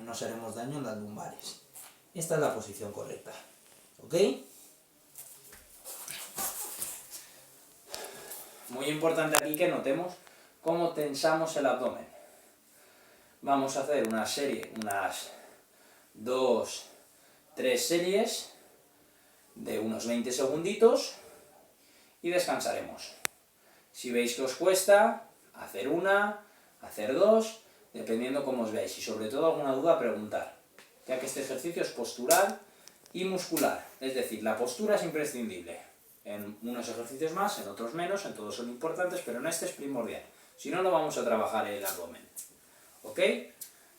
nos haremos daño en las lumbares. Esta es la posición correcta, ¿ok? Muy importante aquí que notemos cómo tensamos el abdomen. Vamos a hacer una serie, unas 2, 3 series de unos 20 segunditos y descansaremos. Si veis que os cuesta, hacer una, hacer 2, dependiendo cómo os veáis, y sobre todo alguna duda preguntar, ya que este ejercicio es postural y muscular, es decir, la postura es imprescindible. En unos ejercicios más, en otros menos, en todos son importantes, pero en este es primordial, si no, no vamos a trabajar el abdomen. ¿Ok?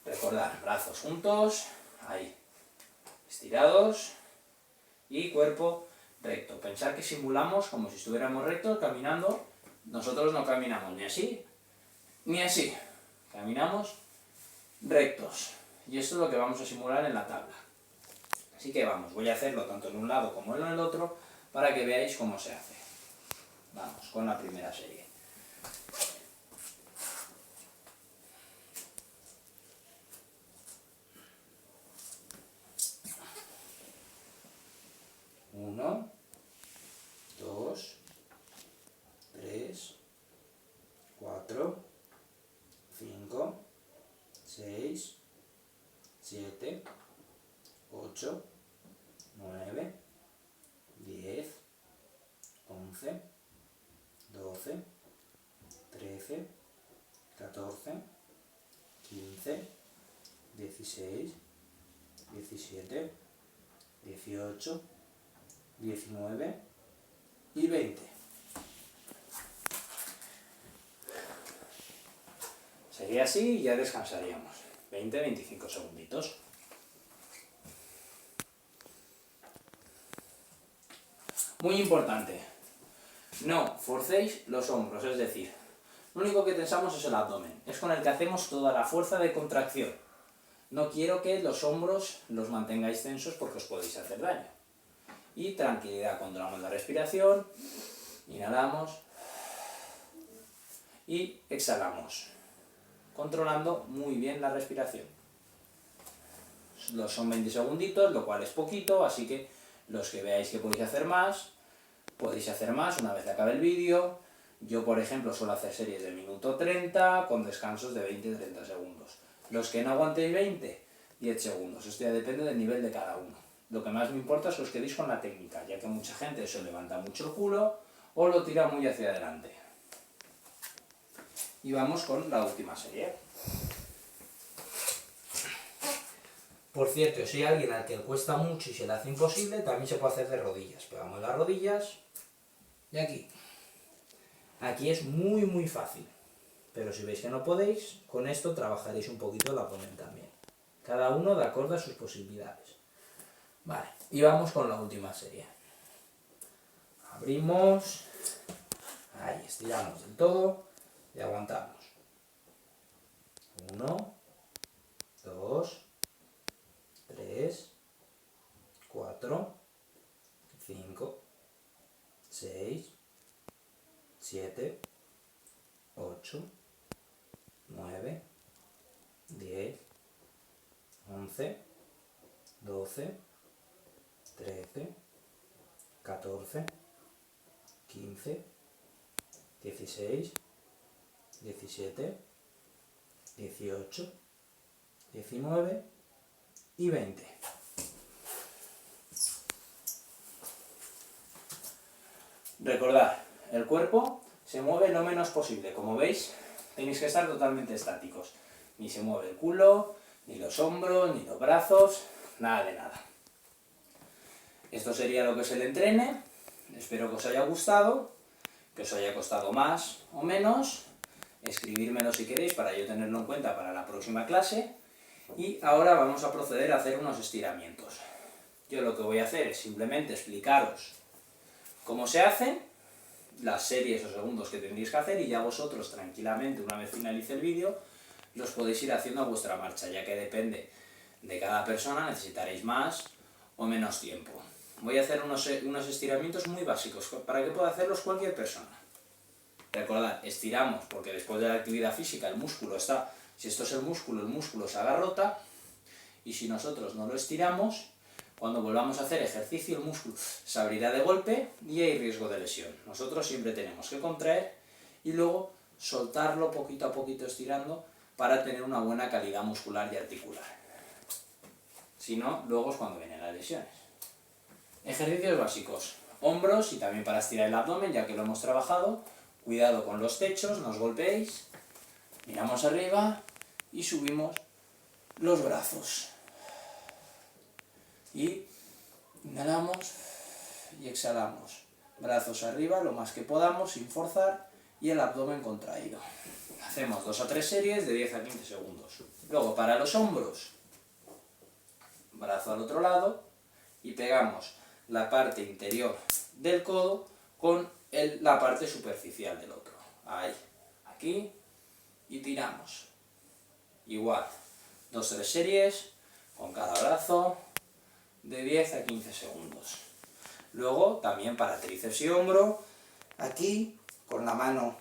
Recordad, brazos juntos, ahí, estirados y cuerpo recto. Pensar que simulamos como si estuviéramos rectos caminando. Nosotros no caminamos ni así ni así, caminamos rectos, y esto es lo que vamos a simular en la tabla. Así que vamos, voy a hacerlo tanto en un lado como en el otro para que veáis cómo se hace. Vamos con la primera serie. Uno, 2, 3, 4, 5, 6, 7, 8, 9, 10, 11, 12, 13, 14, 15, 16, 17, 18, 19 y 20. Sería así y ya descansaríamos. 20-25 segunditos. Muy importante, no forcéis los hombros, es decir, lo único que tensamos es el abdomen, es con el que hacemos toda la fuerza de contracción. No quiero que los hombros los mantengáis tensos porque os podéis hacer daño. Y tranquilidad, controlamos la respiración, inhalamos y exhalamos, controlando muy bien la respiración. Son 20 segunditos, lo cual es poquito, así que los que veáis que podéis hacer más una vez acabe el vídeo. Yo, por ejemplo, suelo hacer series de minuto 30 con descansos de 20-30 segundos. Los que no aguantéis 20, 10 segundos. Esto ya depende del nivel de cada uno. Lo que más me importa es que os quedéis con la técnica, ya que mucha gente se levanta mucho el culo o lo tira muy hacia adelante. Y vamos con la última serie. Por cierto, si hay alguien al que le cuesta mucho y se le hace imposible, también se puede hacer de rodillas. Pegamos las rodillas y aquí. Aquí es muy fácil. Pero si veis que no podéis, con esto trabajaréis un poquito el abdomen también. Cada uno de acuerdo a sus posibilidades. Vale, y vamos con la última serie. Abrimos. Ahí, estiramos del todo y aguantamos. 1, 2, 3, 4, 5, 6, 7, 8, 9, 10, 11, 12, 13, 14, 15, 16, 17, 18, 19 y 20. Recordad, el cuerpo se mueve lo menos posible. Como veis, tenéis que estar totalmente estáticos. Ni se mueve el culo, ni los hombros, ni los brazos, nada de nada. Esto sería lo que es el entrene. Espero que os haya gustado, que os haya costado más o menos. Escribírmelo si queréis para yo tenerlo en cuenta para la próxima clase. Y ahora vamos a proceder a hacer unos estiramientos. Yo lo que voy a hacer es simplemente explicaros cómo se hacen, las series o segundos que tendréis que hacer, y ya vosotros tranquilamente, una vez finalice el vídeo, los podéis ir haciendo a vuestra marcha, ya que depende de cada persona, necesitaréis más o menos tiempo. Voy a hacer unos estiramientos muy básicos, para que pueda hacerlos cualquier persona. Recordad, estiramos, porque después de la actividad física el músculo está, si esto es el músculo se agarrota, y si nosotros no lo estiramos, cuando volvamos a hacer ejercicio el músculo se abrirá de golpe y hay riesgo de lesión. Nosotros siempre tenemos que contraer y luego soltarlo poquito a poquito estirando para tener una buena calidad muscular y articular. Si no, luego es cuando vienen las lesiones. Ejercicios básicos. Hombros y también para estirar el abdomen, ya que lo hemos trabajado. Cuidado con los techos, no os golpeéis. Miramos arriba y subimos los brazos. Y inhalamos y exhalamos. Brazos arriba lo más que podamos sin forzar y el abdomen contraído. Hacemos 2 a 3 series de 10 a 15 segundos. Luego para los hombros, brazo al otro lado y pegamos la parte interior del codo con la parte superficial del otro. Ahí, aquí y tiramos. Igual, 2 a 3 series con cada brazo de 10 a 15 segundos. Luego también para tríceps y hombro, aquí con la mano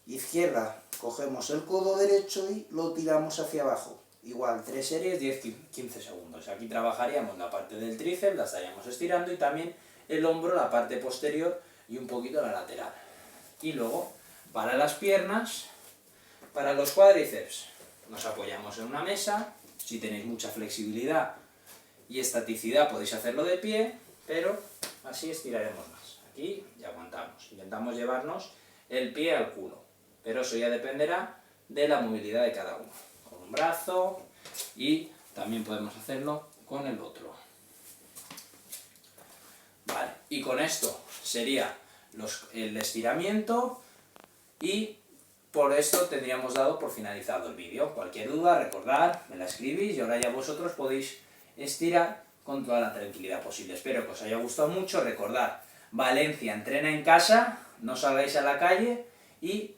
izquierda cogemos el codo derecho y lo tiramos hacia abajo. Igual, 3 series, 10-15 segundos. Aquí trabajaríamos la parte del tríceps, la estaríamos estirando y también el hombro, la parte posterior y un poquito la lateral. Y luego, para las piernas, para los cuádriceps, nos apoyamos en una mesa. Si tenéis mucha flexibilidad y estaticidad podéis hacerlo de pie, pero así estiraremos más. Aquí y aguantamos. Intentamos llevarnos el pie al culo, pero eso ya dependerá de la movilidad de cada uno. Con un brazo y también podemos hacerlo con el otro. Vale, y con esto sería el estiramiento y por esto tendríamos dado por finalizado el vídeo. Cualquier duda, recordad, me la escribís y ahora ya vosotros podéis estirar con toda la tranquilidad posible. Espero que os haya gustado mucho. Recordad, Valencia entrena en casa, no salgáis a la calle y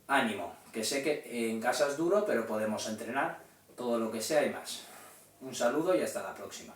ánimo, que sé que en casa es duro, pero podemos entrenar todo lo que sea y más. Un saludo y hasta la próxima.